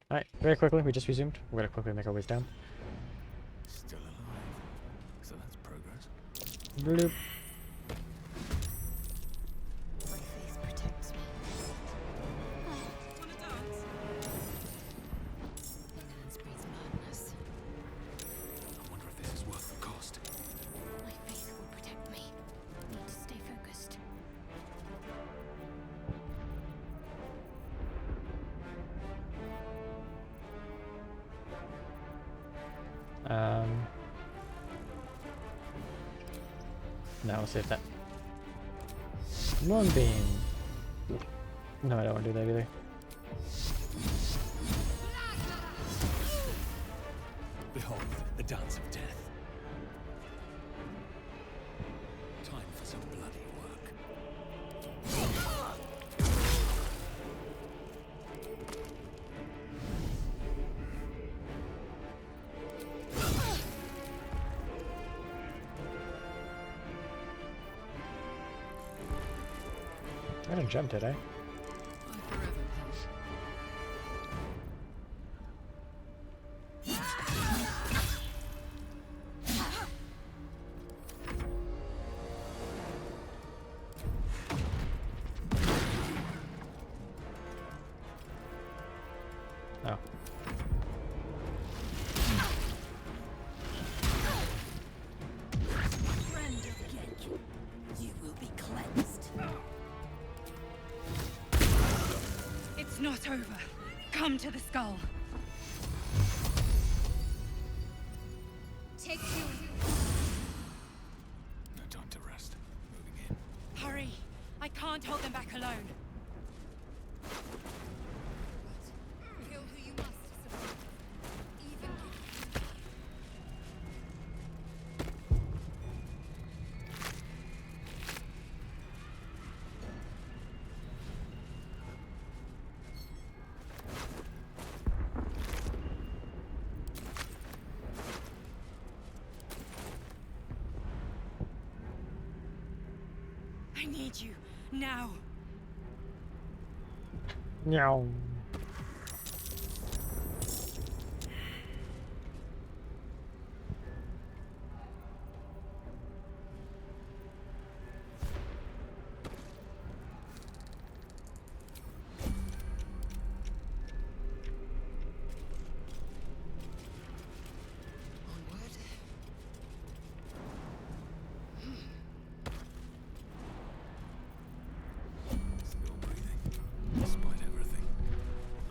Alright, very quickly, we just resumed. We're gonna quickly make our ways down. Still alive. So that's progress. Bloop. My faith protects me. Wanna dance? Ignorance breeds madness. I wonder if this is worth the cost. My faith will protect me. Need to stay focused. No, we'll save that. Moonbeam. No, I don't want to do that either. Behold, the dance of death. Time for some bloody work. I didn't jump, did I? I forever hush. Oh. Friend of Genki, you will be cleansed. It's not over. Come to the skull. Take you. No time to rest. Moving in. Hurry. I can't hold them back alone. Kill who you must to survive. Even I need you. Now. Meow. onward. Still breathing. Despite everything.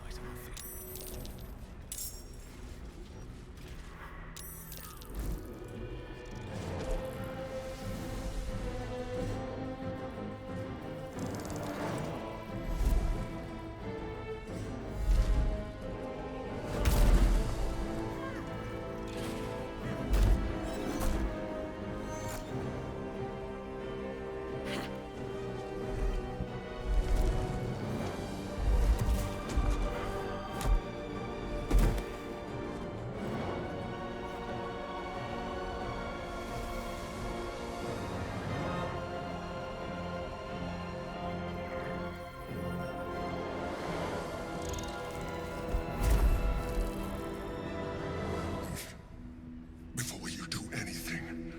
Nice on my feet. Before you do anything,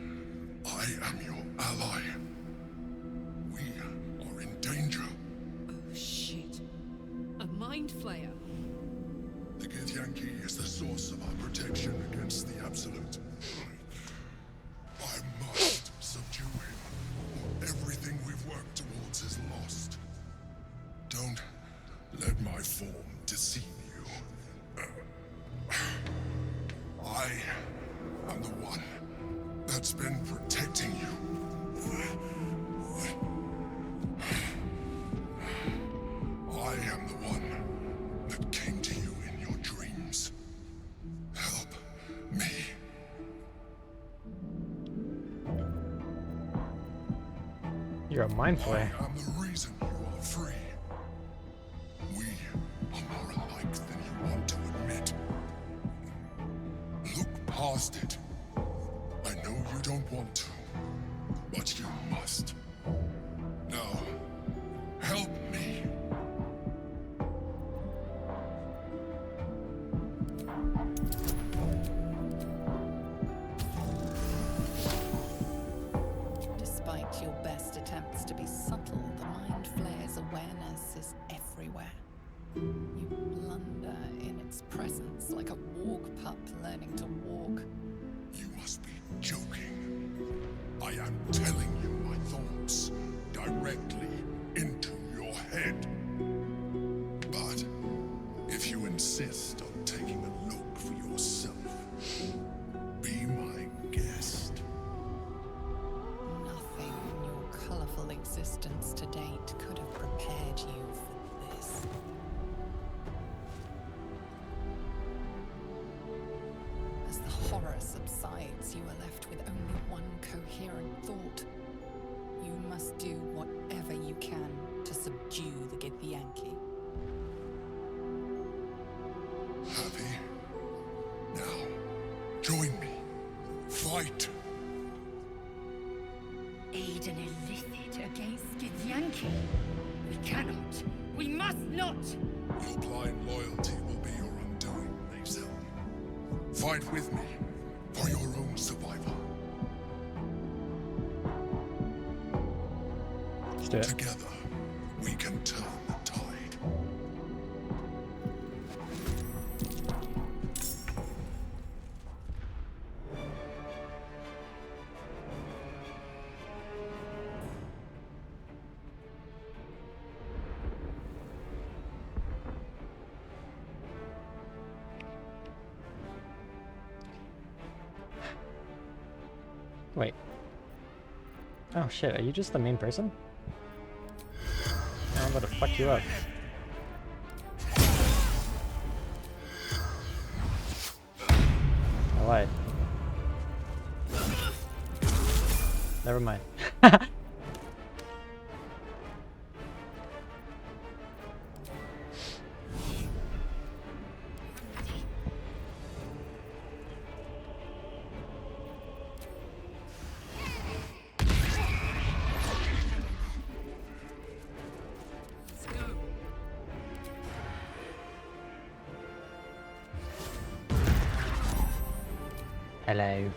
I am your ally. We are in danger. Oh shit. A mind flayer. The Githyanki is the source of our protection against the Absolute. I must subdue him, or everything we've worked towards is lost. Don't let my form deceive you. I am the one that's been protecting you. I am the one that came to you in your dreams. Help me. You're a mind I flayer. am the reason you are free. We are more alike than you want to admit. Look past it. I know you don't want to, but you must. Now, help me. Despite your best attempts to be subtle, the Mind Flayer's awareness is everywhere. You blunder in its presence like a walk pup learning to walk. You must be joking. I am telling you my thoughts directly into your head. But if you insist on taking a look for yourself, be my guest. Nothing in your colorful existence to date could have prepared you for this. As the horror subsides, you are left with only one coherent thought. You must do whatever you can to subdue the Githyanki. Happy? Now, join me. Fight! Aid an illicit against Githyanki. We cannot. We must not. Your blind loyalty will be your undoing, Mazel. Fight with me for your own survival. Let's do it. Together, we can turn the tide. Wait. Oh shit, are you just the main person? I'm about to fuck you up. I lied. Never mind. Hello.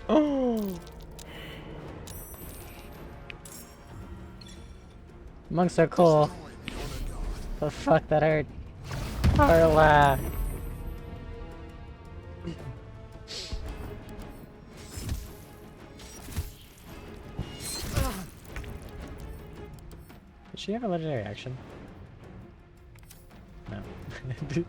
Oh! Monks are cool. But fuck, that hurt. Carla. Did she have a legendary action? No. Blood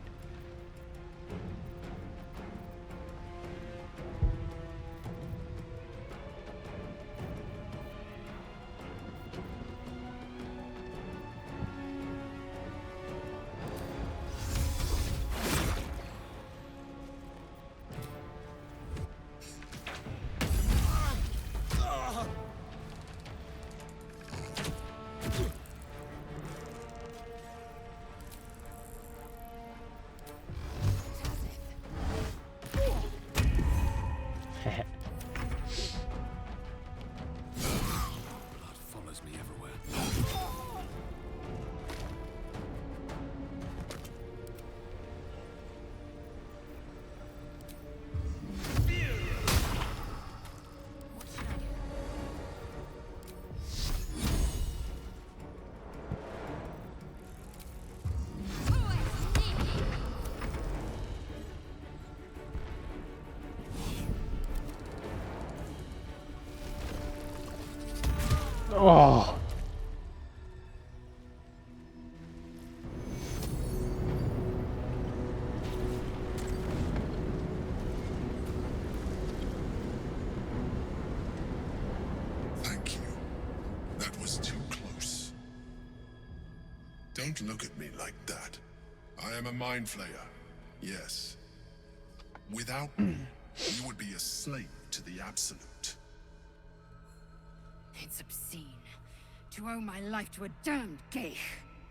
follows me everywhere. Oh! Thank you. That was too close. Don't look at me like that. I am a mind flayer. Yes. Without me, you would be a slave to the Absolute. It's obscene to owe my life to a damned geich.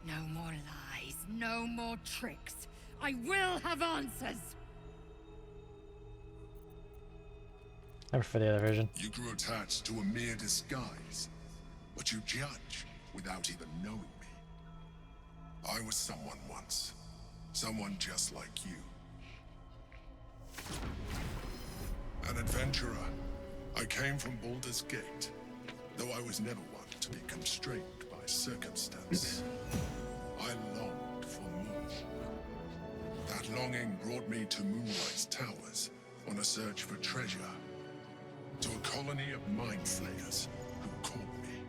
No more lies, no more tricks. I will have answers! I prefer the other version. You grew attached to a mere disguise, but you judge without even knowing me. I was someone once. Someone just like you. An adventurer. I came from Baldur's Gate, though I was never one to be constrained by circumstance. I longed for more. That longing brought me to Moonrise Towers on a search for treasure. To a colony of mind flayers who caught me,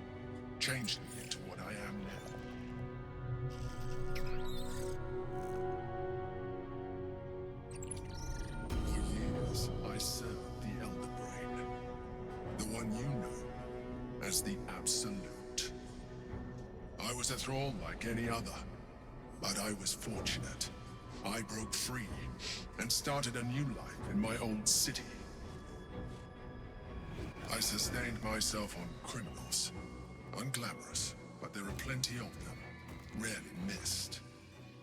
changed me into what I am now. For years, I served the Elder Brain, the one you know as the Absolute. I was a thrall like any other, but I was fortunate. I broke free and started a new life in my old city. I sustained myself on criminals. Unglamorous, but there are plenty of them, rarely missed.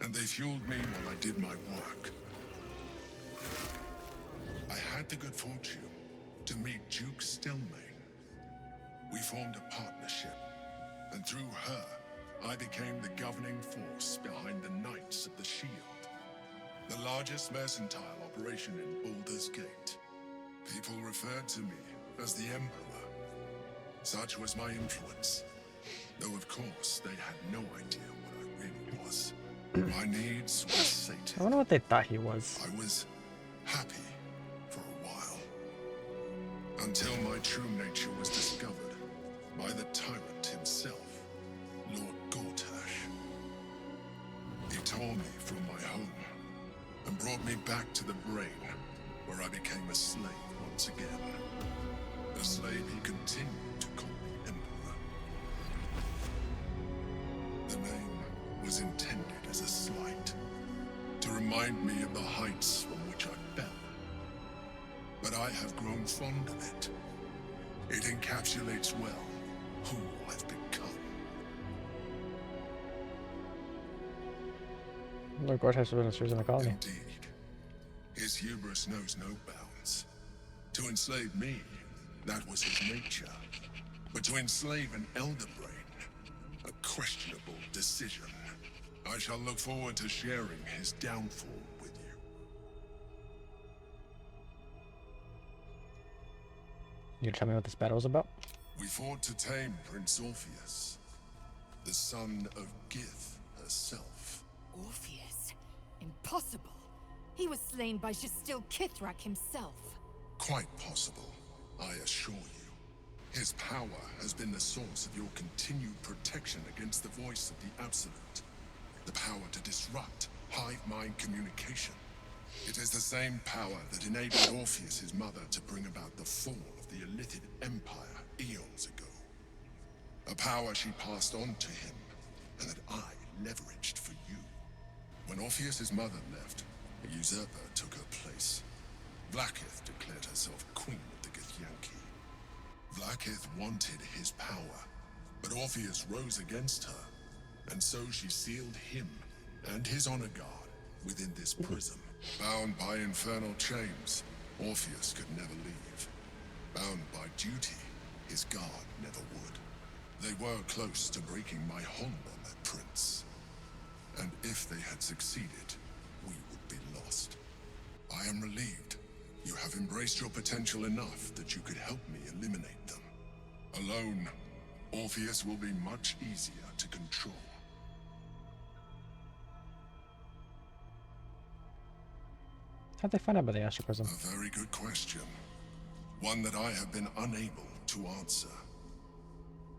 And they fueled me while I did my work. I had the good fortune to meet Duke Stelmane. We formed a partnership, and through her, I became the governing force behind the Knights of the Shield, the largest mercantile operation in Baldur's Gate. People referred to me as the Emperor. Such was my influence. Though of course they had no idea what I really was. My needs were sated. I wonder what they thought he was. I was happy for a while. Until my true nature was discovered by the tyrant himself, Lord Gortash. He tore me from my home and brought me back to the Brain, where I became a slave once again. A slave he continued to call me Emperor. The name was intended as a slight, to remind me of the heights from which I fell. But I have grown fond of it. It encapsulates well who I've become. Lord Gortash was in the colony. Indeed. His hubris knows no bounds. To enslave me, that was his nature. But to enslave an Elder Brain, a questionable decision. I shall look forward to sharing his downfall with you. You tell me what this battle was about? We fought to tame Prince Orpheus, the son of Gith herself. Orpheus? Impossible. He was slain by Justil Kithrak himself. Quite possible, I assure you. His power has been the source of your continued protection against the voice of the Absolute. The power to disrupt hive mind communication. It is the same power that enabled Orpheus, his mother, to bring about the fall of the Illithid Empire eons ago. A power she passed on to him, and that I leveraged for you. When Orpheus's mother left, a usurper took her place. Vlaakith declared herself queen of the Githyanki. Vlaakith wanted his power, but Orpheus rose against her, and so she sealed him and his honor guard within this prison. Bound by infernal chains, Orpheus could never leave. Bound by duty, his guard never would. They were close to breaking my hold on that prince. And if they had succeeded, we would be lost. I am relieved. You have embraced your potential enough that you could help me eliminate them. Alone, Orpheus will be much easier to control. How'd they find out about the Astral Prism? A very good question. One that I have been unable to answer.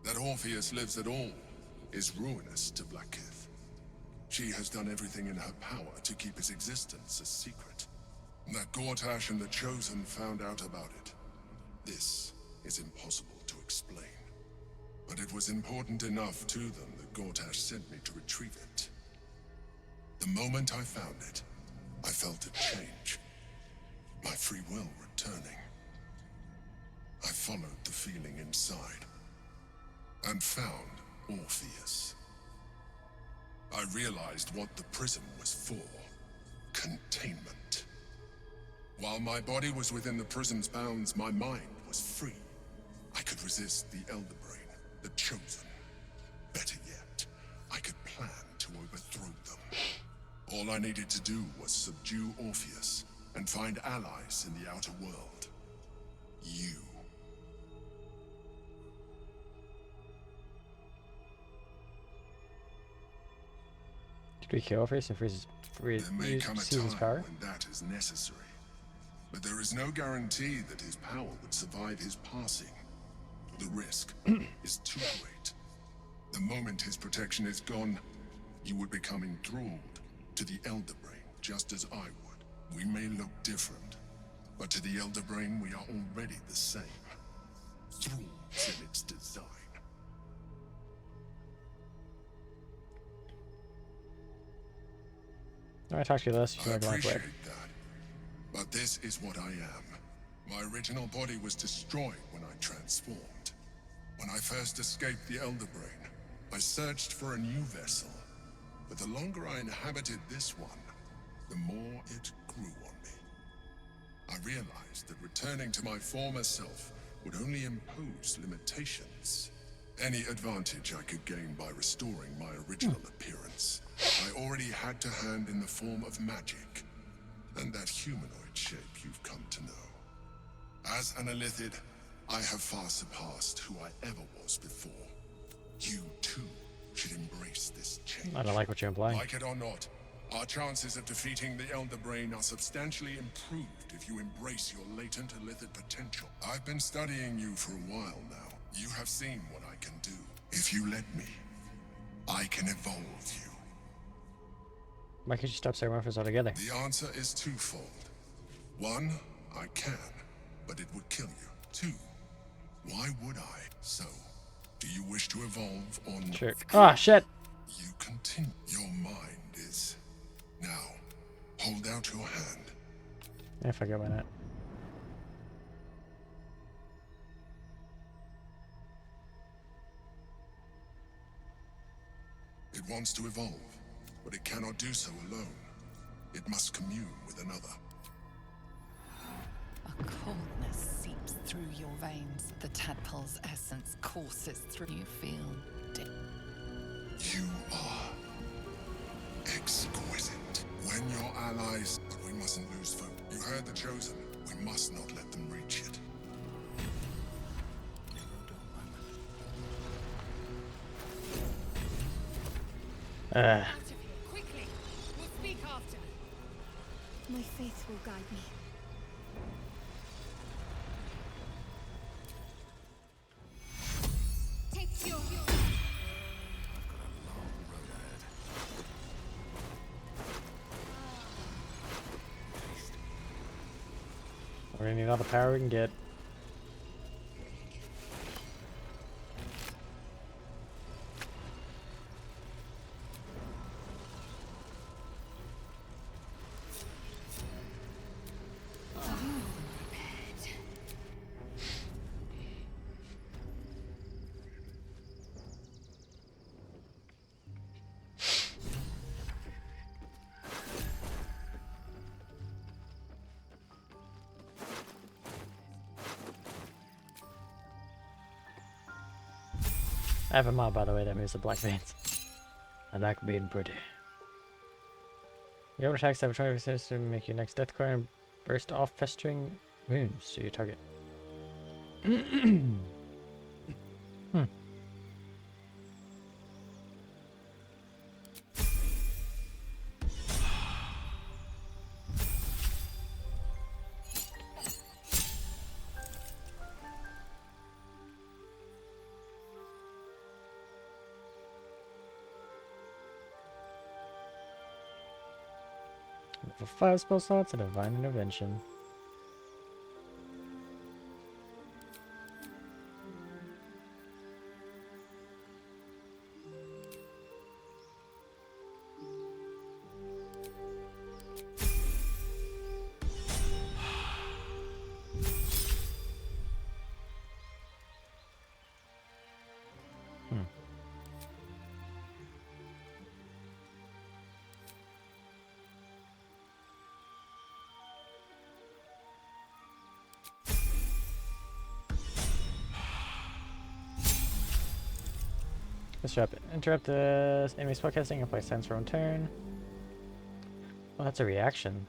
That Orpheus lives at all is ruinous to Vlaakith. She has done everything in her power to keep his existence a secret. That Gortash and the Chosen found out about it. This is impossible to explain. But it was important enough to them that Gortash sent me to retrieve it. The moment I found it, I felt a change. My free will returning. I followed the feeling inside and found Orpheus. I realized what the prison was for. Containment. While my body was within the prison's bounds, my mind was free. I could resist the Elder Brain, the Chosen. Better yet, I could plan to overthrow them. All I needed to do was subdue Orpheus and find allies in the outer world. You. Did we kill Orpheus and There may come a seize his time power? when that is necessary. But there is no guarantee that his power would survive his passing. The risk is too great. The moment his protection is gone, you would become enthralled to the Elder Brain, just as I would. We may look different, but to the Elder Brain we are already the same. Thralls in its design. I talked to you less. I You're going appreciate quick. that. But this is what I am. My original body was destroyed when I transformed. When I first escaped the Elder Brain, I searched for a new vessel. But the longer I inhabited this one, the more it grew on me. I realized that returning to my former self would only impose limitations. Any advantage I could gain by restoring my original appearance, I already had to hand in the form of magic, and that humanoid shape you've come to know. As an Illithid, I have far surpassed who I ever was before. You, too, should embrace this change. I don't like what you're implying. Like it or not, our chances of defeating the Elder Brain are substantially improved if you embrace your latent Illithid potential. I've been studying you for a while now. You have seen what I can do. If you let me, I can evolve you. Why can't you stop saying Orpheus altogether? The answer is twofold. One, I can, but it would kill you. Two, why would I? So, do you wish to evolve or not? Sure. Ah, shit! You continue. Your mind is. Now, hold out your hand. I forget why not. It wants to evolve, but it cannot do so alone. It must commune with another. A coldness seeps through your veins. The tadpole's essence courses through. You feel deep. You are exquisite. When your allies, but we mustn't lose foe. You heard the Chosen. We must not let them reach it. Out of here, quickly! We'll speak after. My faith will guide me. Take your... We're gonna need all the power we can get. I have a mod, by the way, that moves the black veins. I like being pretty. Your attacks have a 20% to make your next death card and burst off festering wounds to your target. For 5 spell slots and Divine Intervention. Interrupt the enemy spellcasting and play sense for one turn. Oh, that's a reaction.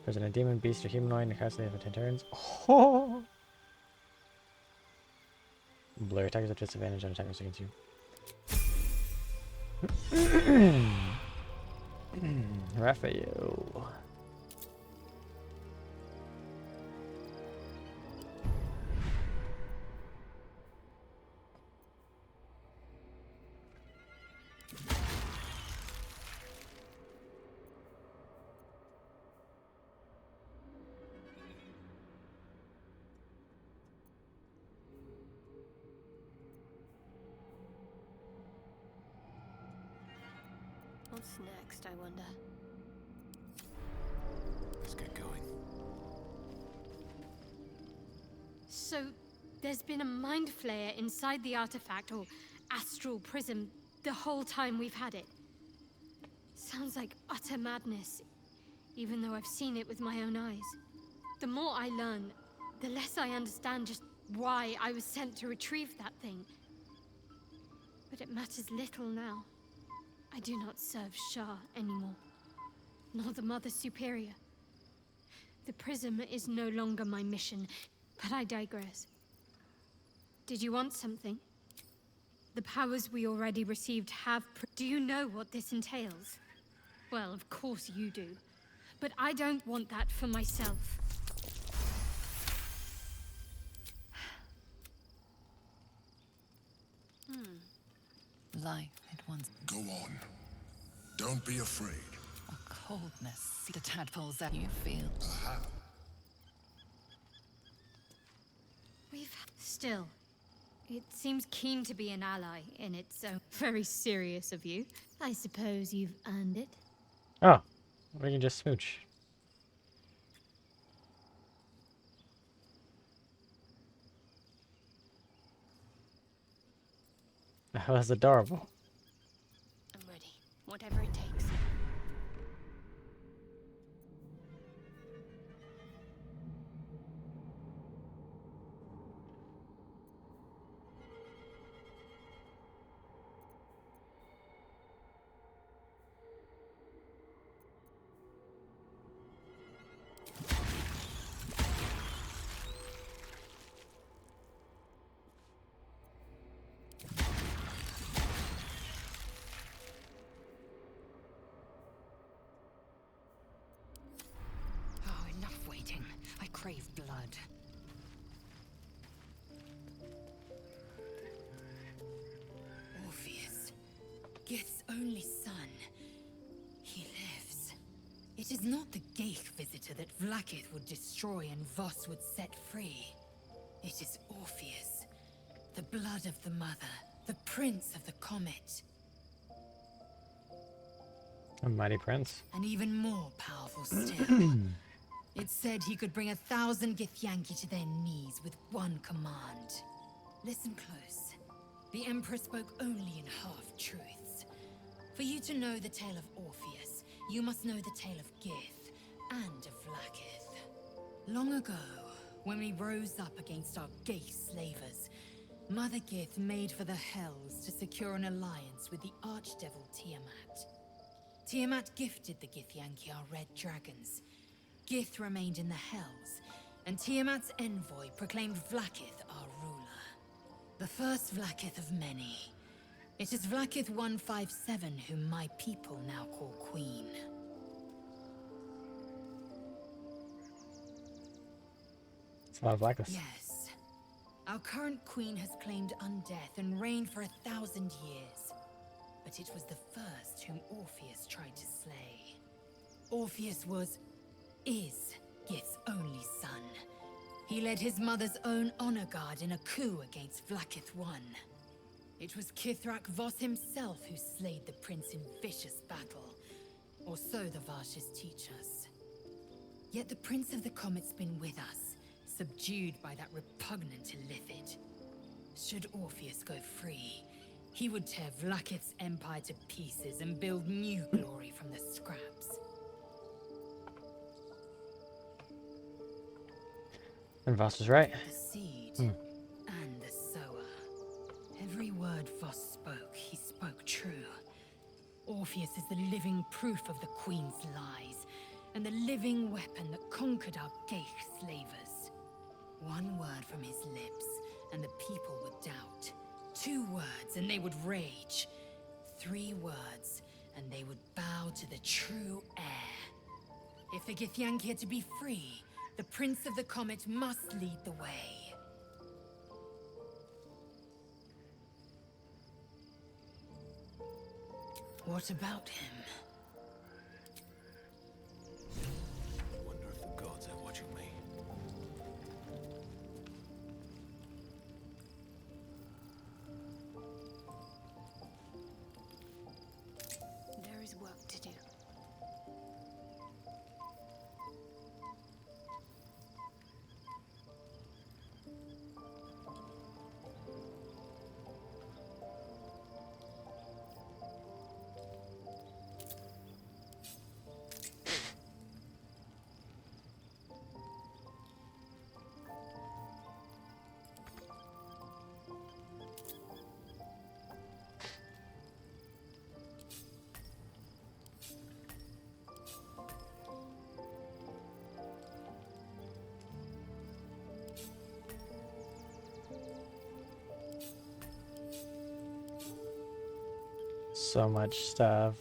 Present a demon, beast, or humanoid and cast it for 10 turns. Oh! Blur attackers at disadvantage on attackers against you. Raphael. What's next, I wonder? Let's get going. So, there's been a mind flayer inside the artifact, or astral prism, the whole time we've had it. Sounds like utter madness, even though I've seen it with my own eyes. The more I learn, the less I understand just why I was sent to retrieve that thing. But it matters little now. I do not serve Shah anymore, nor the Mother Superior. The prism is no longer my mission, but I digress. Did you want something? The powers we already received have Do you know what this entails? Well, of course you do. But I don't want that for myself. Life it once Go on. Don't be afraid. a coldness. The tadpoles that you feel. Aha. Still, it seems keen to be an ally in it, so very serious of you. I suppose you've earned it. Oh, we can just smooch. That was adorable. I'm ready. Whatever it takes. Oh, enough waiting. I crave blood. Orpheus, Gith's only son. He lives. It is not the Geich visitor that Vlaakith would destroy and Voss would set free. It is Orpheus, the blood of the mother, the prince of the comet. A mighty prince. And even more powerful still. It said he could bring 1,000 Githyanki to their knees with one command. Listen close. The Emperor spoke only in half-truths. For you to know the tale of Orpheus, you must know the tale of Gith and of Vlaakith. Long ago, when we rose up against our Geich slavers, Mother Gith made for the Hells to secure an alliance with the Archdevil Tiamat. Tiamat gifted the Githyanki our red dragons. Gith remained in the Hells, and Tiamat's envoy proclaimed Vlaakith our ruler. The first Vlaakith of many. It is Vlaakith 157 whom my people now call Queen. It's a lot of blackness. Yes. Our current queen has claimed undeath and reigned for 1,000 years. But it was the first whom Orpheus tried to slay. Orpheus is Gith's only son. He led his mother's own honor guard in a coup against Vlaakith I. It was Kithrak Voss himself who slayed the prince in vicious battle. Or so the Varshes teach us. Yet the Prince of the Comet's been with us, subdued by that repugnant Illithid. Should Orpheus go free, he would tear Vlaakith's empire to pieces and build new glory from the scraps. And Voss was right. The seed and the sower. Every word Voss spoke, he spoke true. Orpheus is the living proof of the Queen's lies, and the living weapon that conquered our Geich slavers. One word from his lips, and the people would doubt. 2 words, and they would rage. 3 words, and they would bow to the true heir. If the Githyanki are to be free, the Prince of the Comet must lead the way. What about him? I wonder if the gods are watching me. There is work to do. So much stuff.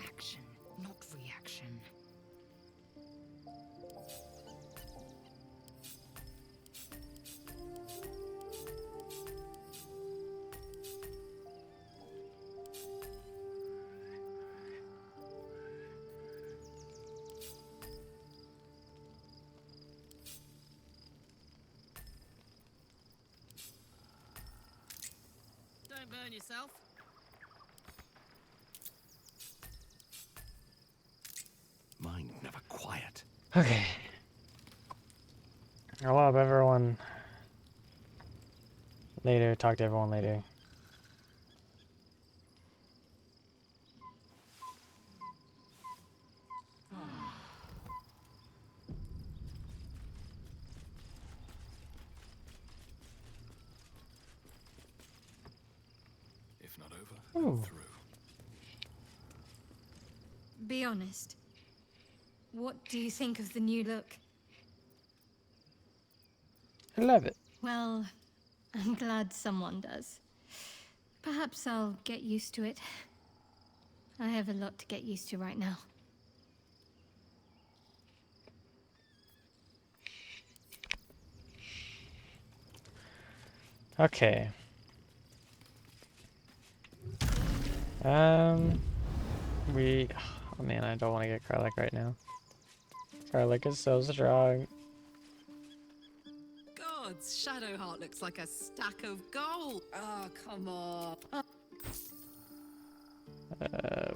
Action, not reaction. Don't burn yourself. Mind never quiet. Okay. I'll have everyone later. Talk to everyone later. If not over, Ooh. then through. Be honest. What do you think of the new look? I love it. Well, I'm glad someone does. Perhaps I'll get used to it. I have a lot to get used to right now. Okay. Oh man, I don't want to get garlic right now. Garlic is so strong. Gods, Shadowheart looks like a stack of gold. Oh, come on.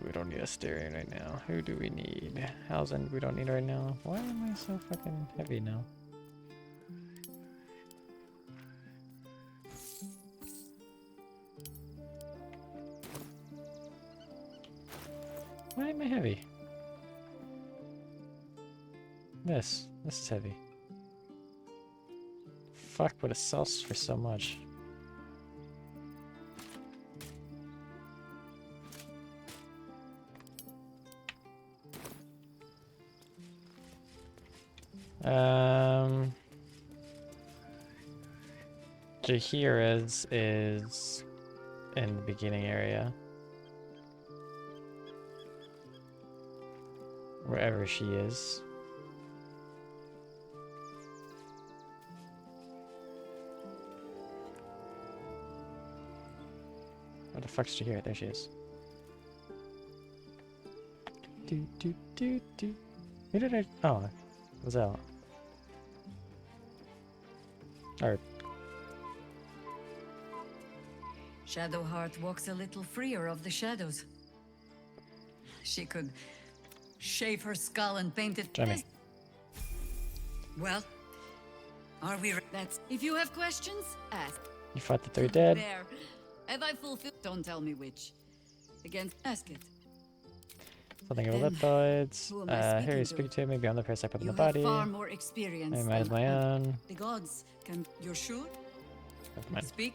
We don't need a steering right now. Who do we need? Hausen, we don't need right now. Why am I so fucking heavy now? Why am I heavy? This is heavy. Fuck, but it sells for so much. Jahira's is in the beginning area. Wherever she is. Where the fuck's Jahira? There she is. Who did I? Oh, was that? Or Shadowheart walks a little freer of the shadows. She could shave her skull and paint it. Jimmy. Well, are we? That's. If you have questions, ask. You fought the 3 dead. There. Have I fulfilled? Don't tell me which. Against Asket. Something of Then, elliptoids. who am I Here you speaking speak to. Maybe I'm the first I put in You the have body. far more experience I might as than my own. the gods can. You're sure? Never mind. Speak.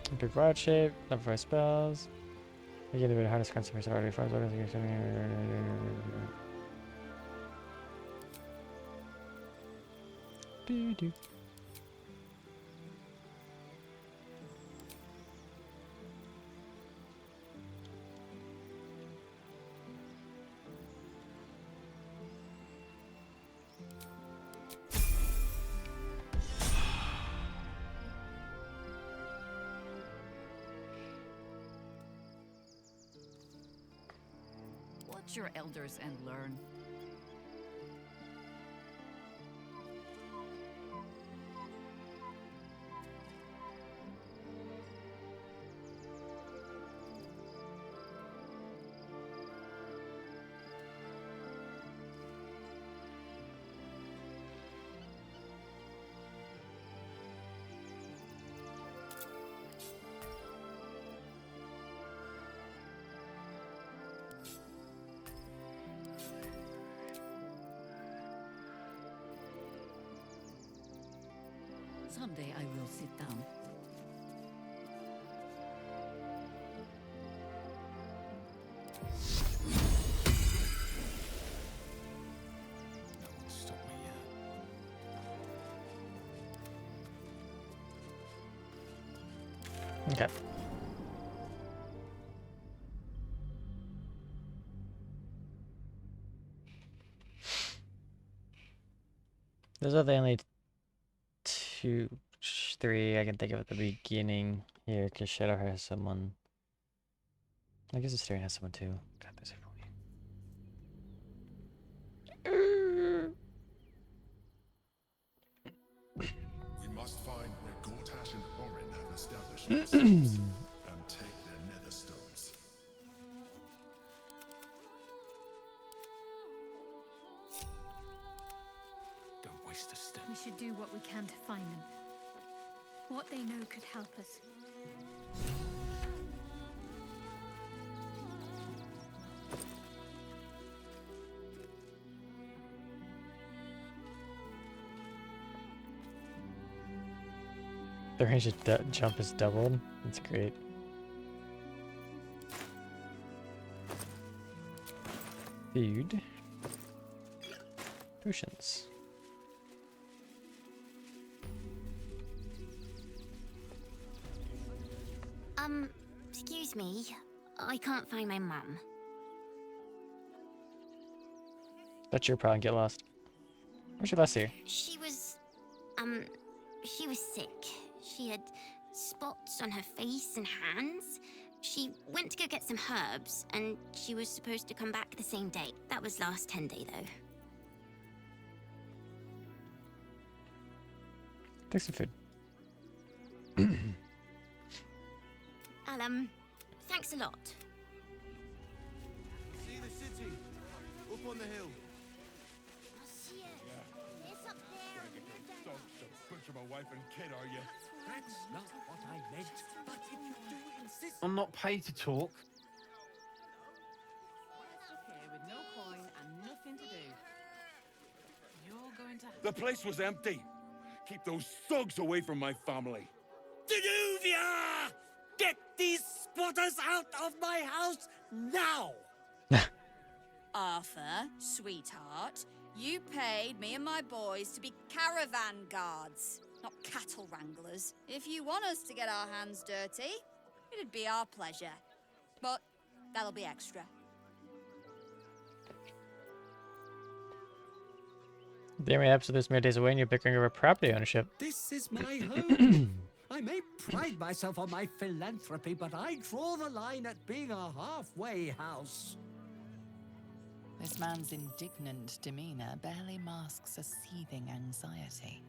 Improve rod shape. Level 4 spells. You get a bit hardest consequence of already farms. Do. Watch your elders and learn. Someday I will sit down. No one stop me yet. Okay. Those are the only 2, 3 I can think of at the beginning here, because Shadowheart has someone. I guess Astarion has someone too. God, there's We must find where Gortash and Orin have established themselves and take their nether stones. Don't waste a step. We should do what we can to find them. What they know could help us. The range of jump is doubled. That's great. Food. Potions. Excuse me. I can't find my mum. That's your problem. Get lost. Where's your last here? She was sick. She had spots on her face and hands. She went to go get some herbs, and she was supposed to come back the same day. That was last 10 day, though. Take some food. Thanks a lot. See the city up on the hill. I'll see it. It's up there. Dogs to butcher my wife and kid, are you? That's not what I meant. But if you do insist, I'm not paid to talk. Okay, with no coin and nothing to do. You're going to. The place was empty. Keep those thugs away from my family. Danuvia! Get these spotters out of my house now! Arthur, sweetheart, you paid me and my boys to be caravan guards, not cattle wranglers. If you want us to get our hands dirty, it'd be our pleasure. But that'll be extra. Damn it, episode this mere days away and you're bickering over property ownership. This is my home. I may pride myself on my philanthropy, but I draw the line at being a halfway house. This man's indignant demeanor barely masks a seething anxiety.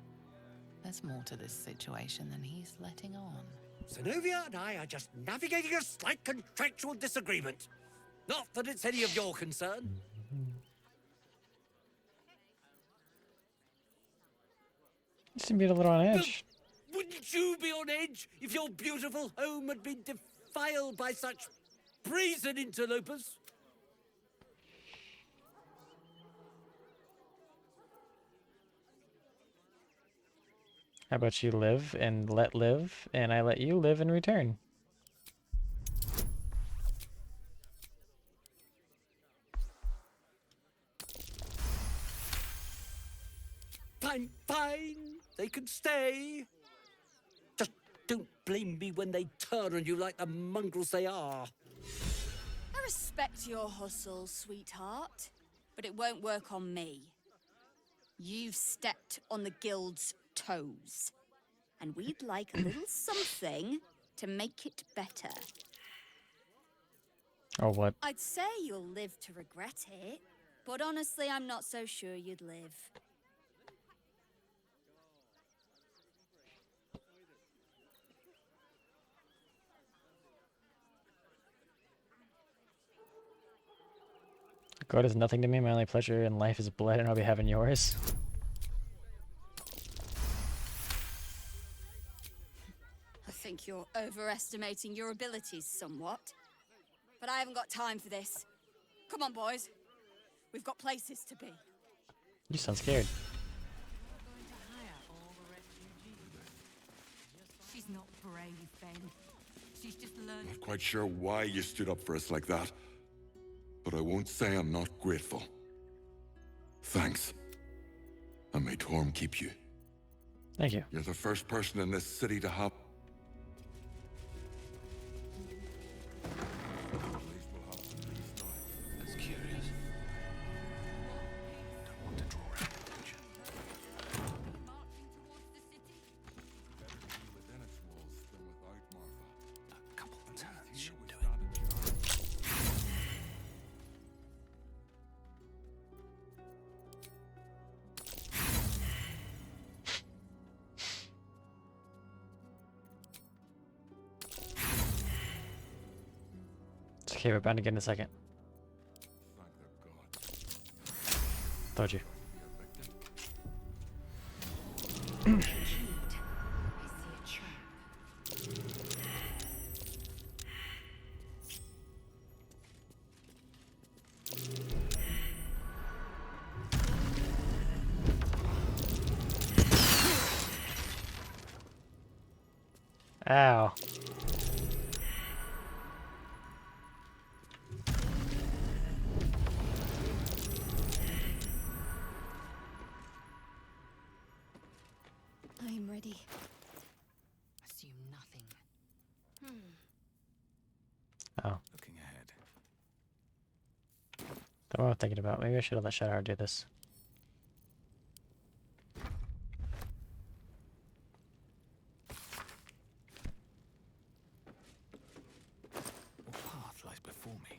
There's more to this situation than he's letting on. Zenobia and I are just navigating a slight contractual disagreement. Not that it's any of your concern. You seem to be a little on edge. Wouldn't you be on edge if your beautiful home had been defiled by such brazen interlopers? How about you live and let live, and I let you live in return? Fine, fine. They can stay. Just don't blame me when they turn on you like the mongrels they are. I respect your hustle, sweetheart, but it won't work on me. You've stepped on the guild's toes, and we'd like a little something to make it better. Or what? I'd say you'll live to regret it, but honestly, I'm not so sure you'd live. God is nothing to me. My only pleasure in life is blood, and I'll be having yours. I think you're overestimating your abilities somewhat. But I haven't got time for this. Come on, boys. We've got places to be. You sound scared. She's not brave, Ben. She's just learned. Not quite sure why you stood up for us like that. But I won't say I'm not grateful. Thanks. And may Torm keep you. Thank you. You're the first person in this city to have... That's curious. Don't want to draw attention. within its walls than without Martha. A couple of turns should do it. It's okay, we're bound to get in a second. Thank their gods. Told you. Ow. I'm ready. Assume nothing. Oh. Looking ahead. Don't know what I'm thinking about. Maybe I should have let Shadowheart do this. What path lies before me?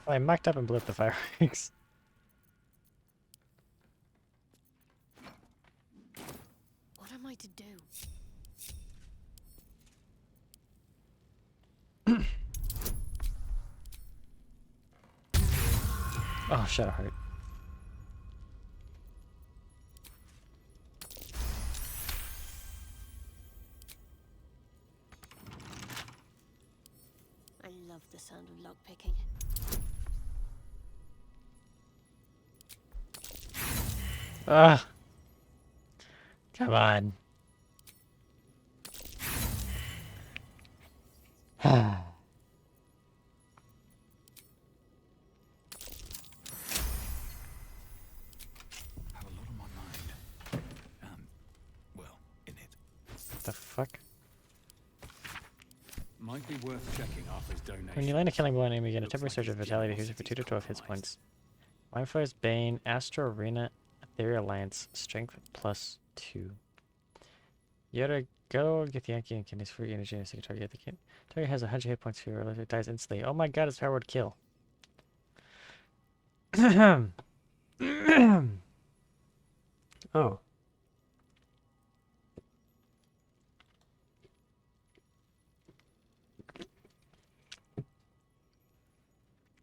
Oh, I mucked up and blew up the fireworks. What am I to do? Oh, Shadowheart. I love the sound of lockpicking. Ah. Come on. Have a lot on my mind. Well, in it. The fuck? Might be worth checking Arthur's donation. When you land a killing blow on enemy, you get a temporary surge of vitality. Here's it for 2 to 12 hit points. Mindflayer's Bane, Astro Arena, Ethereal Alliance, Strength +2. You gotta go get the Yankee and Kidneys for energy and single target. The target has 100 hit points fewer, it dies instantly. Oh my god, it's powered kill. Oh.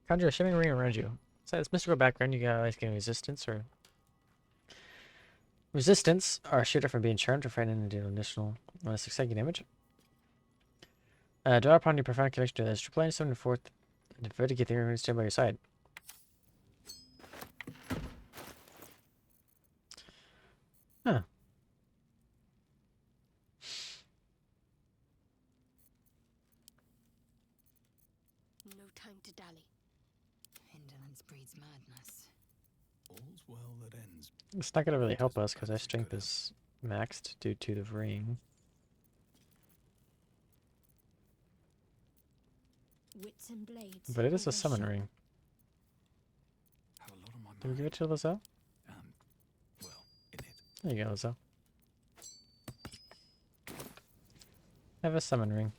Conjure a shimmering ring around you. Besides its mystical background, you guys gain resistance or shoot it from being charmed or frightened into an additional successful damage. Draw upon your profound connection to this. Triple summon forth and devote to get the ring stand by your side. Huh. No time to dally. Indolence breeds madness. All's well that ends. It's not gonna really help us because our strength is maxed due to the ring. Wits and blades. But it is a always summon sharp. ring. Have a lot on my Did we mind. give it to Lizelle? Well, in it. There you go, Lizelle. Have a summon ring.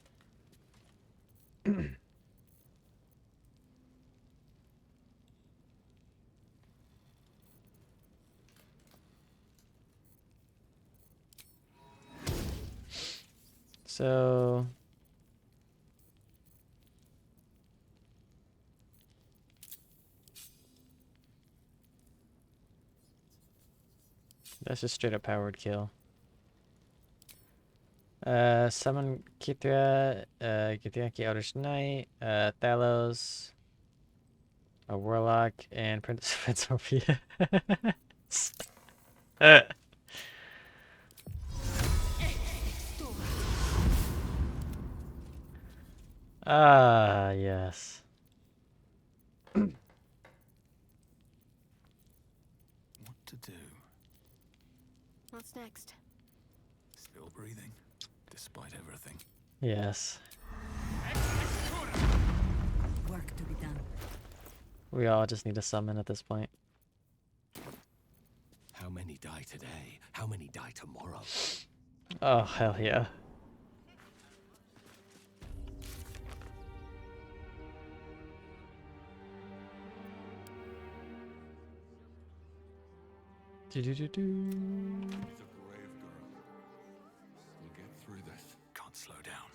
So that's just straight up powered kill. Summon Kithra, Githyanki Eldritch Knight, Thalos, a Warlock, and Princess Sophia. Ah, yes. What to do? What's next? Still breathing, despite everything. Yes. Work to be done. We all just need to summon at this point. How many die today? How many die tomorrow? Oh, hell yeah. Do-do-do-do. She's a brave girl. We'll get through this. Can't slow down.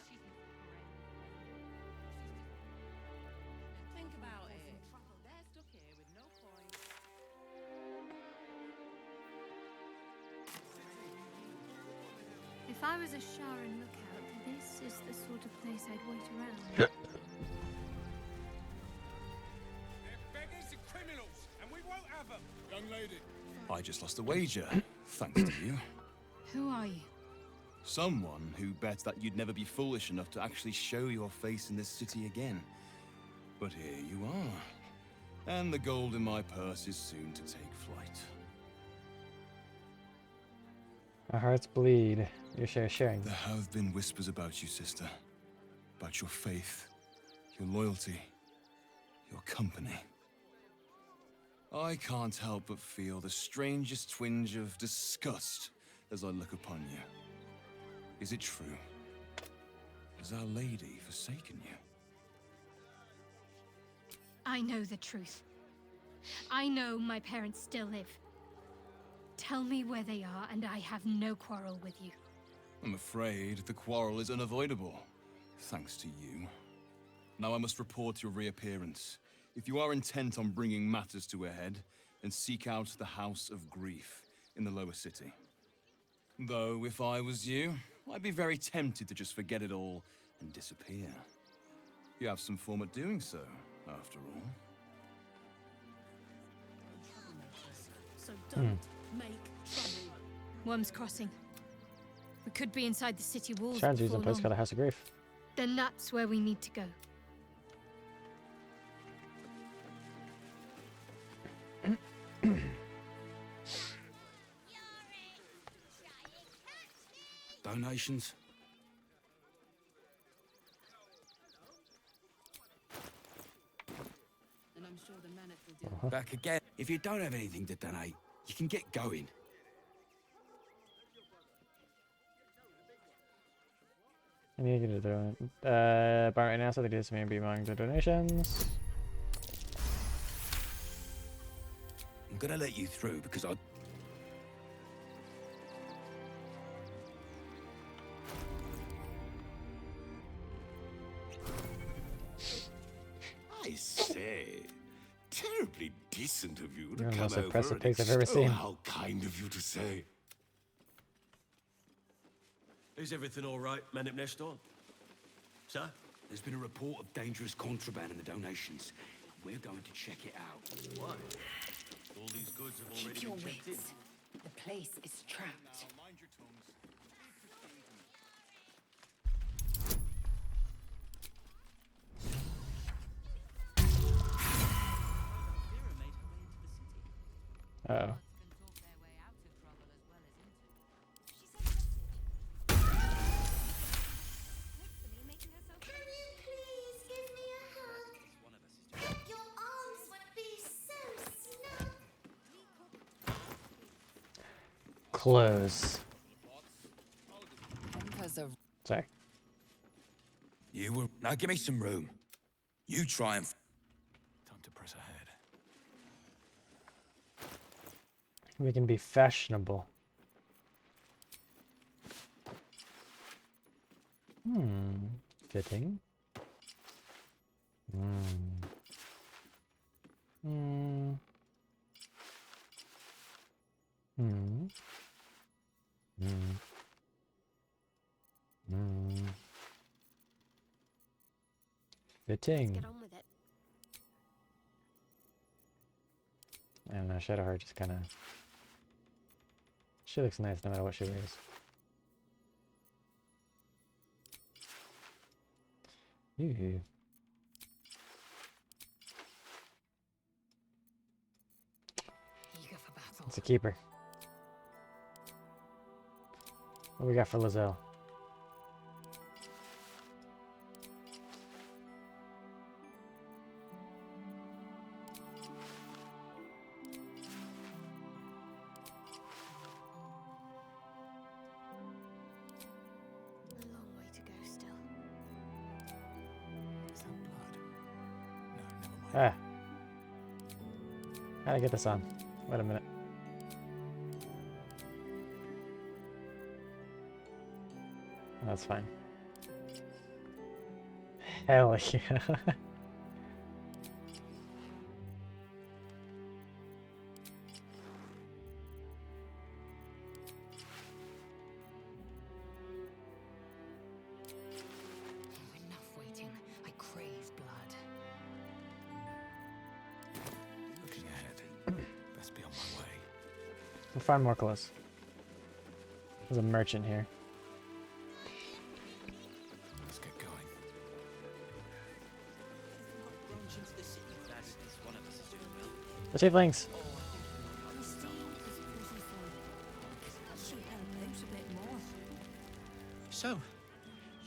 Think about it. They're stuck here with no point. If I was a Sharon lookout, this is the sort of place I'd wait around. They're beggars and criminals, and we won't have them. Young lady. I just lost a wager, thanks to you. Who are you? Someone who bet that you'd never be foolish enough to actually show your face in this city again. But here you are. And the gold in my purse is soon to take flight. Our hearts bleed. You're sharing. There have been whispers about you, sister. About your faith, your loyalty, your company. I can't help but feel the strangest twinge of disgust as I look upon you. Is it true? Has Our Lady forsaken you? I know the truth. I know my parents still live. Tell me where they are, and I have no quarrel with you. I'm afraid the quarrel is unavoidable, thanks to you. Now I must report your reappearance. If you are intent on bringing matters to a head, then seek out the House of Grief in the lower city. Though, if I was you, I'd be very tempted to just forget it all and disappear. You have some form of doing so, after all. So don't make trouble. Worm's Crossing. We could be inside the city walls Sharon's using before a place long. called the House of Grief. Then that's where we need to go. Donations? And I'm sure the Manic will do. Back again. If you don't have anything to donate, you can get going. I need to throw it. But right now, so they do this may be among the donations. I'm gonna let you through because I... I say, terribly decent of you to You're the come most over impressive and pigs I've ever extol seen. how kind of you to say. Is everything all right, Manip Nestor? Sir? There's been a report of dangerous contraband in the donations. We're going to check it out. Why? All these goods have already Keep your been checked in. wits. The place is trapped. Mind your tongues. Uh-oh. Can you please give me a hug? Your arms would be so snug. Close. Emperors are Sorry. You will... Now give me some room. You try and... Time to press ahead. We can be fashionable. Fitting. Fitting. Get on with it. I don't know, Shadowheart just kind of... She looks nice no matter what she wears. Ooh. Eager for battle. It's a keeper. What we got for Lizelle? A long way to go still. Is that blood? No, never mind. Ah. How'd I get this on? Wait a minute. That's fine. Hell yeah. Enough waiting. I crave blood. Looking ahead. Best be on my way. We'll find more clothes. There's a merchant here. Let's get going. The tieflings! So,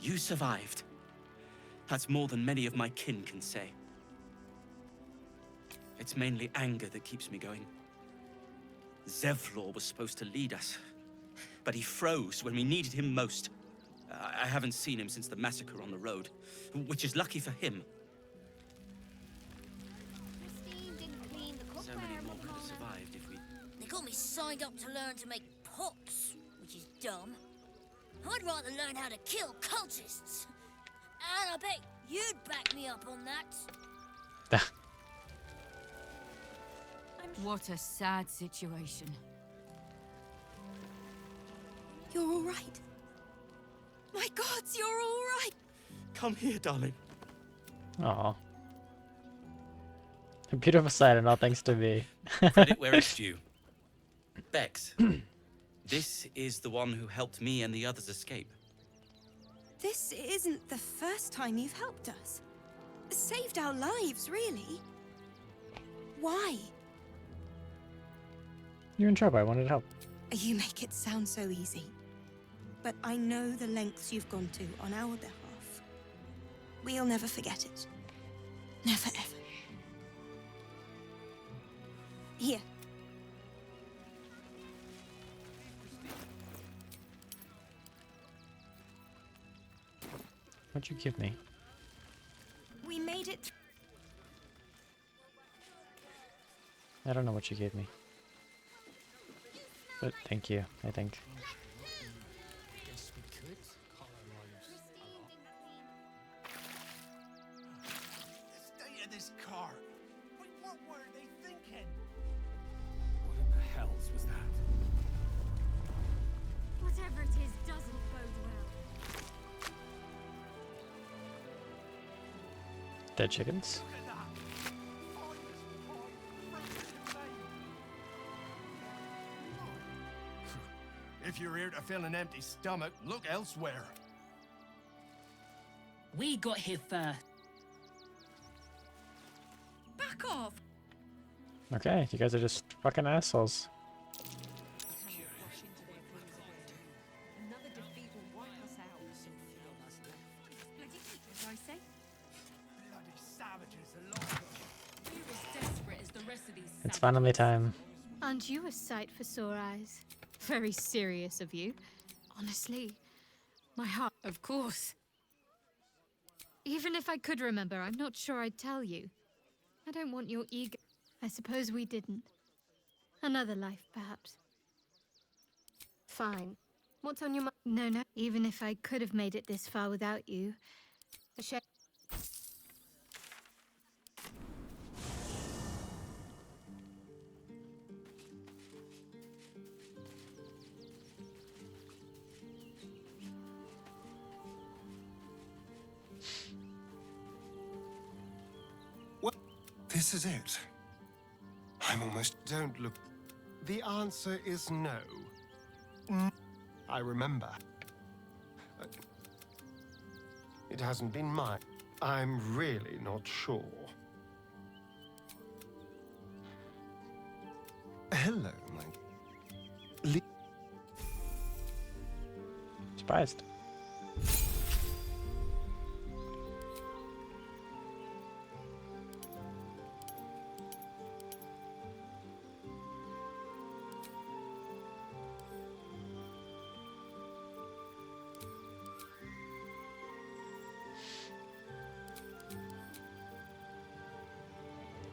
you survived. That's more than many of my kin can say. It's mainly anger that keeps me going. Zevlor was supposed to lead us, but he froze when we needed him most. I haven't seen him since the massacre on the road, which is lucky for him. So many more could have survived if we... They got me signed up to learn to make pots, which is dumb. I'd rather learn how to kill cultists. And I bet you'd back me up on that. What a sad situation. You're all right. My gods, you're all right. Come here, darling. Aw. A beautiful sight and all thanks to me. Credit where it's due. Bex, this is the one who helped me and the others escape. This isn't the first time you've helped us. Saved our lives, really. Why? You're in trouble, I wanted to help. You make it sound so easy. But I know the lengths you've gone to on our behalf. We'll never forget it. Never ever. Here. What'd you give me? We made it. I don't know what you gave me. But thank you, I think. Guess we could colonize a lot. The state of this car. What were they thinking? What in the hells was that? Whatever it is doesn't bode well. Dead chickens? If you're here to fill an empty stomach, look elsewhere. We got here first. Back off! Okay, you guys are just fucking assholes. Another defeat will wipe us out. Bloody people, I say. Bloody savages alone. We're as desperate as the rest of these. It's finally time. Aren't you a sight for sore eyes? Very serious of you. Honestly, my heart. Of course. Even if I could remember, I'm not sure I'd tell you. I don't want your ego. I suppose we didn't. Another life, perhaps. Fine. What's on your mind? No, no. Even if I could have made it this far without you, a shame. This is it. I'm almost... Don't look. The answer is no. I remember. It hasn't been mine. I'm really not sure. Hello, my... Surprised.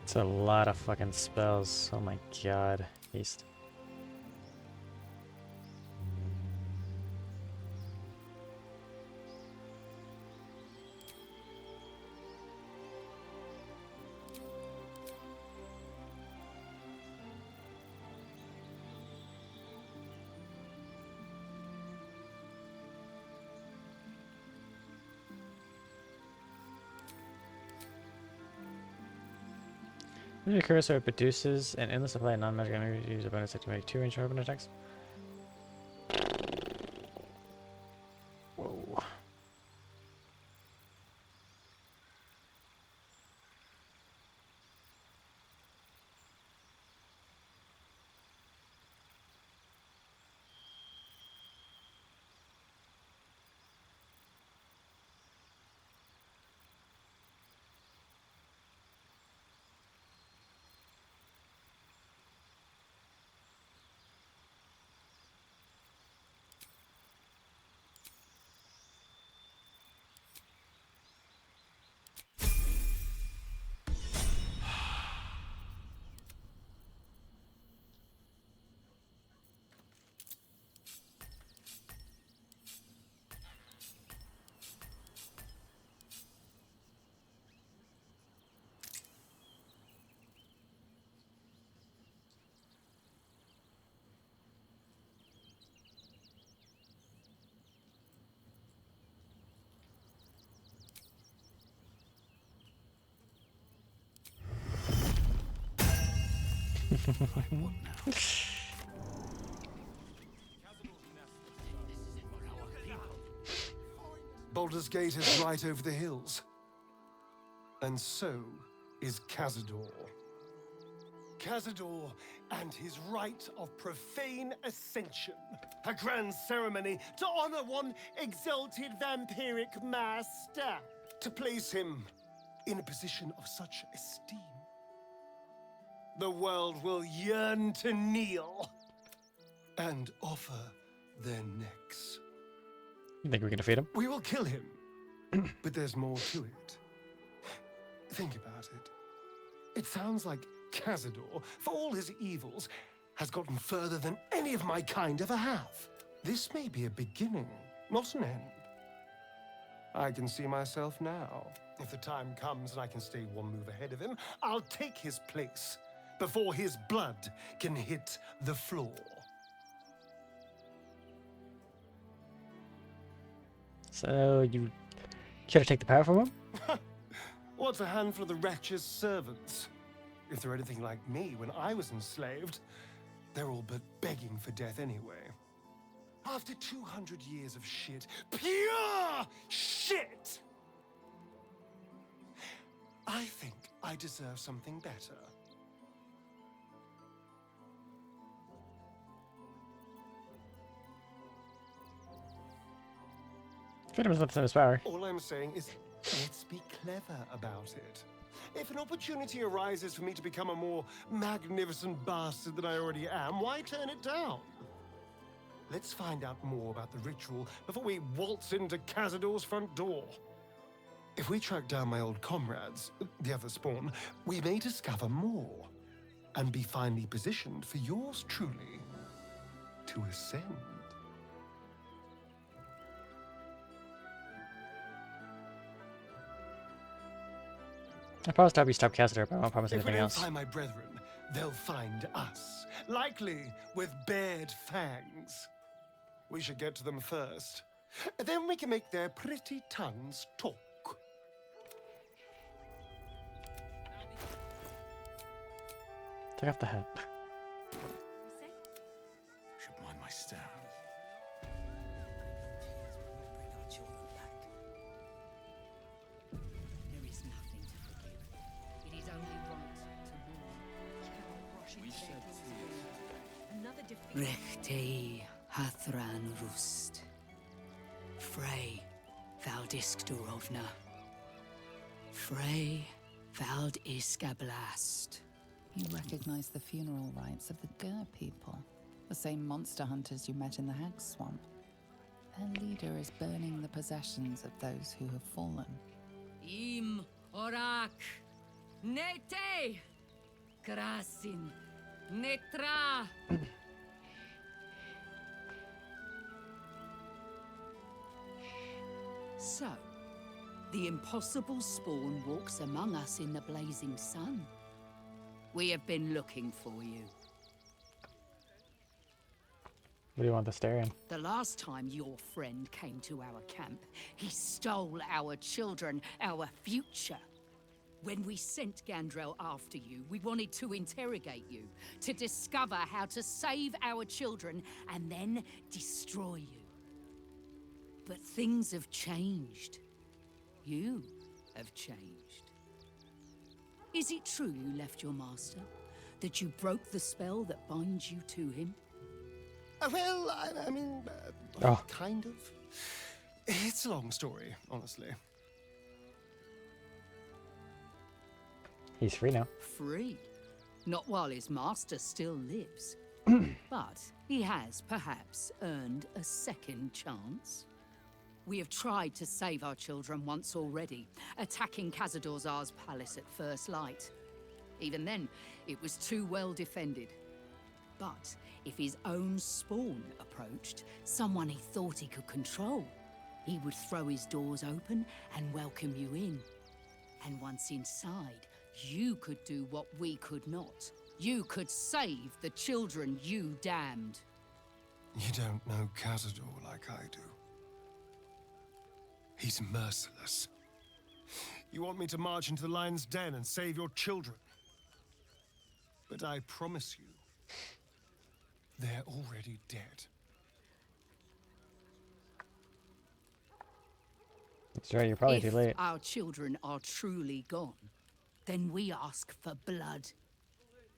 It's a lot of fucking spells. Oh my god. Haste. The cursor produces an endless supply of non-magic energy to use a bonus to make 2 range weapon attacks. Whoa. Baldur's Gate is right over the hills. And so is Cazador. Cazador and his rite of profane ascension. A grand ceremony to honor one exalted vampiric master. To place him in a position of such esteem. The world will yearn to kneel and offer their necks. You think we can defeat him? We will kill him But there's more to it. Think about it. It sounds like Cazador, for all his evils, has gotten further than any of my kind ever have. This may be a beginning, not an end. I can see myself now. If the time comes and I can stay one move ahead of him, I'll take his place before his blood can hit the floor. So you should take the power from him? What's a handful of the wretch's servants? If they're anything like me when I was enslaved, they're all but begging for death anyway. After 200 years of shit, pure shit! I think I deserve something better. Freedom is not the same as power. All I'm saying is, let's be clever about it. If an opportunity arises for me to become a more magnificent bastard than I already am, why turn it down? Let's find out more about the ritual before we waltz into Cazador's front door. If we track down my old comrades, the other spawn, we may discover more and be finely positioned for yours truly to ascend. I promised to help you stop Cassidy, but I won't promise If we anything don't else. find my brethren, they'll find us, likely with bared fangs. We should get to them first. Then we can make their pretty tongues talk. Take off the hat. Should mind my step. There is nothing to forgive. It is only right to mourn. We shed tears. Another defeat. Rechtei Hathran Rust. Frey Valdiskdurovna. Frey Valdiskablast. You recognize the funeral rites of the Gur people, the same monster hunters you met in the Hag Swamp. Their leader is burning the possessions of those who have fallen. Im Orak. Nete. Krasin. Netra. So, the impossible spawn walks among us in the blazing sun. We have been looking for you. What do you want the stare in? The last time your friend came to our camp, he stole our children, our future. When we sent Gandrel after you, we wanted to interrogate you, to discover how to save our children and then destroy you. But things have changed. You have changed. Is it true you left your master? That you broke the spell that binds you to him? Well, I mean, kind of. It's a long story, honestly. He's free now. Free? Not while his master still lives. But he has perhaps earned a second chance. We have tried to save our children once already, attacking Khazad-dûr's palace at first light. Even then, it was too well defended. But if his own spawn approached, someone he thought he could control, he would throw his doors open and welcome you in. And once inside, you could do what we could not. You could save the children you damned. You don't know Cazador like I do. He's merciless. You want me to march into the lion's den and save your children? But I promise you, they're already dead. That's right, you're probably too late. If our children are truly gone, then we ask for blood.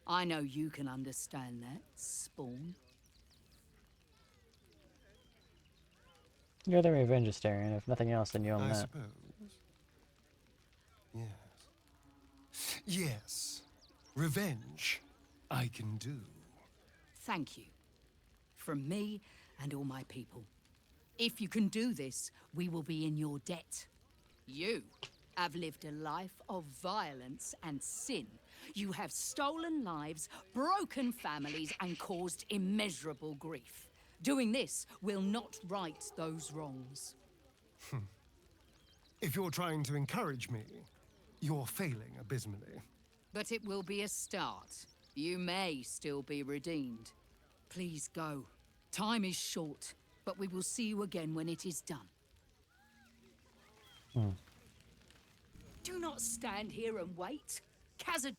I know you can understand that, Spawn. You're the Revengistarian. If nothing else, then you own I that. suppose. Yes. Yes. Revenge, I can do. Thank you. From me and all my people. If you can do this, we will be in your debt. You have lived a life of violence and sin. You have stolen lives, broken families, and caused immeasurable grief. Doing this will not right those wrongs. If you're trying to encourage me, you're failing abysmally. But it will be a start. You may still be redeemed. Please go. Time is short, but we will see you again when it is done. Do not stand here and wait. Khazad.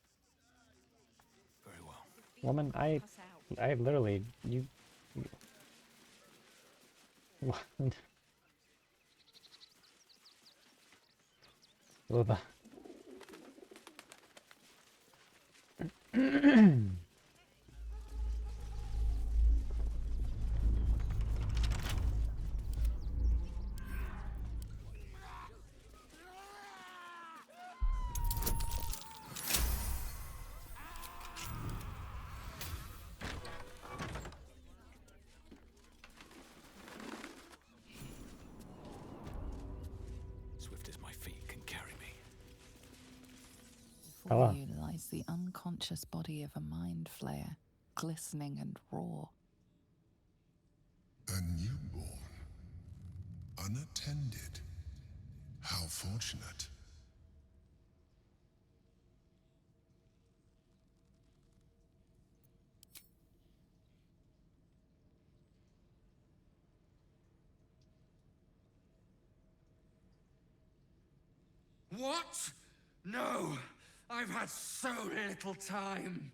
Very well. Woman, I literally, you what? Ugh. Swift as my feet can carry me. Before you lies the unconscious body of a mind flayer, glistening and raw. A newborn. Unattended. How fortunate. What? No! I've had so little time.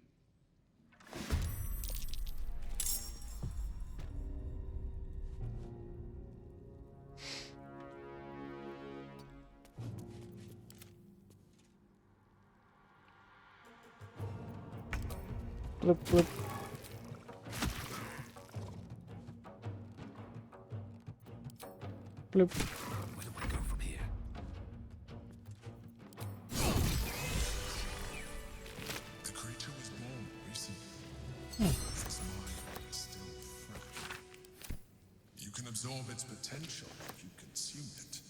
Bloop, bloop. Bloop. Where do I go from here? The creature was born recently. Its mind is still fresh. You can absorb its potential if you consume it.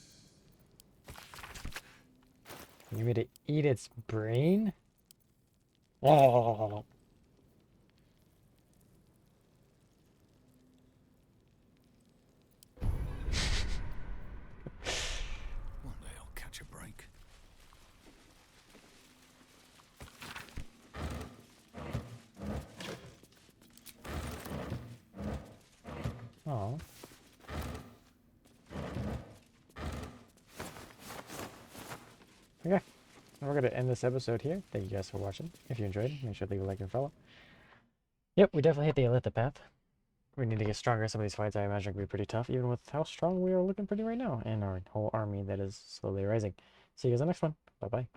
You want me to eat its brain? Oh. One day I'll catch a break. Oh. Okay. We're going to end this episode here. Thank you guys for watching. If you enjoyed, make sure to leave a like and follow. Yep, we definitely hit the Elitha path. We need to get stronger. Some of these fights I imagine can be pretty tough, even with how strong we are looking pretty right now, and our whole army that is slowly rising. See you guys in the next one. Bye-bye.